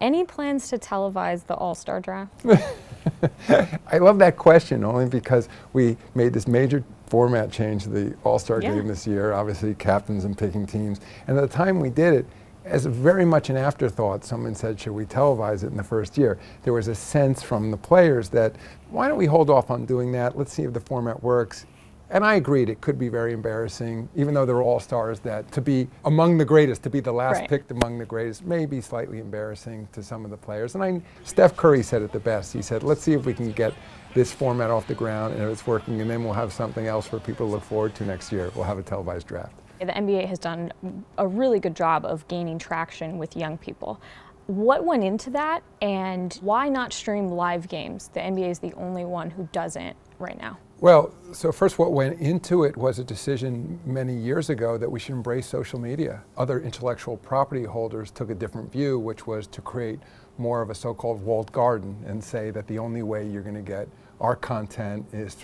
Any plans to televise the All-Star Draft? I love that question only because we made this major format change to the All-Star Game this year, obviously captains and picking teams. And at the time we did it, as very much an afterthought, someone said, should we televise it in the first year? There was a sense from the players that, why don't we hold off on doing that? Let's see if the format works. And I agreed, it could be very embarrassing, even though they're all-stars, that to be among the greatest, to be the last picked among the greatest, may be slightly embarrassing to some of the players. And Steph Curry said it the best. He said, let's see if we can get this format off the ground and if it's working, and then we'll have something else for people to look forward to next year. We'll have a televised draft. The NBA has done a really good job of gaining traction with young people. What went into that, and why not stream live games? The NBA is the only one who doesn't right now. Well, so first what went into it was a decision many years ago that we should embrace social media. Other intellectual property holders took a different view, which was to create more of a so-called walled garden and say that the only way you're going to get our content is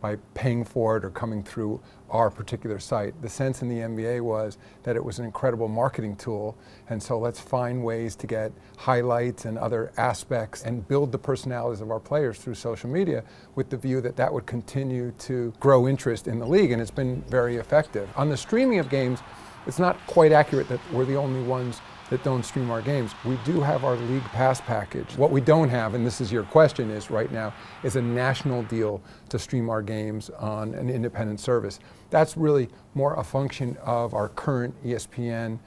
by paying for it or coming through our particular site. The sense in the NBA was that it was an incredible marketing tool, and so let's find ways to get highlights and other aspects and build the personalities of our players through social media with the view that that would continue to grow interest in the league, and it's been very effective. On the streaming of games, it's not quite accurate that we're the only ones that don't stream our games. We do have our League Pass package. What we don't have, and this is your question, is right now, is a national deal to stream our games on an independent service. That's really more a function of our current ESPN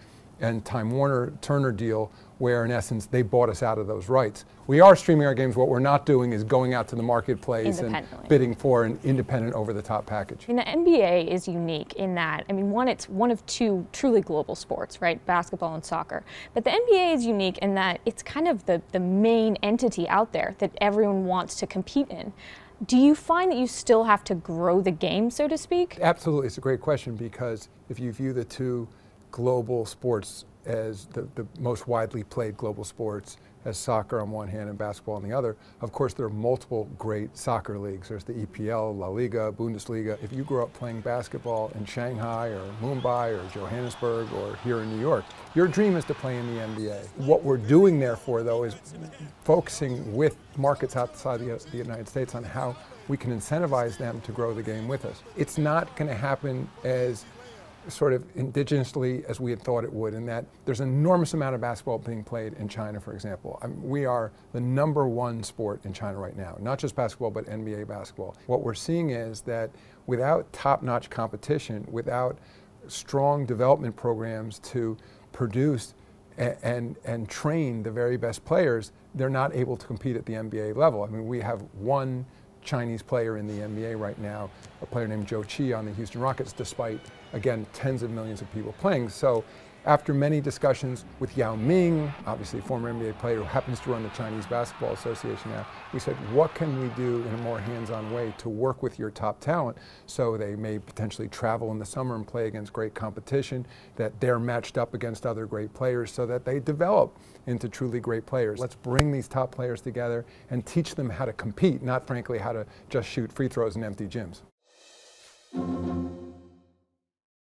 and Time Warner Turner deal, where in essence they bought us out of those rights. We are streaming our games. What we're not doing is going out to the marketplace and bidding for an independent over-the-top package. I mean, the NBA is unique in that, I mean, it's one of two truly global sports, right? Basketball and soccer. But the NBA is unique in that it's kind of the main entity out there that everyone wants to compete in. Do you find that you still have to grow the game, so to speak? Absolutely. It's a great question, because if you view the two global sports as the most widely played global sports, as soccer on one hand and basketball on the other, of course there are multiple great soccer leagues. There's the EPL, La Liga, Bundesliga. If you grew up playing basketball in Shanghai or Mumbai or Johannesburg or here in New York, your dream is to play in the NBA. What we're doing therefore though is focusing with markets outside the United States on how we can incentivize them to grow the game with us. It's not going to happen as sort of indigenously as we had thought it would, in that there's an enormous amount of basketball being played in China, for example. I mean, we are the #1 sport in China right now, not just basketball, but NBA basketball. What we're seeing is that without top-notch competition, without strong development programs to produce and train the very best players, they're not able to compete at the NBA level. I mean, we have one Chinese player in the NBA right now, a player named Zhou Qi on the Houston Rockets, despite, again, tens of millions of people playing. So after many discussions with Yao Ming, obviously a former NBA player who happens to run the Chinese Basketball Association now, we said, what can we do in a more hands-on way to work with your top talent so they may potentially travel in the summer and play against great competition, that they're matched up against other great players so that they develop into truly great players. Let's bring these top players together and teach them how to compete, not frankly how to just shoot free throws in empty gyms.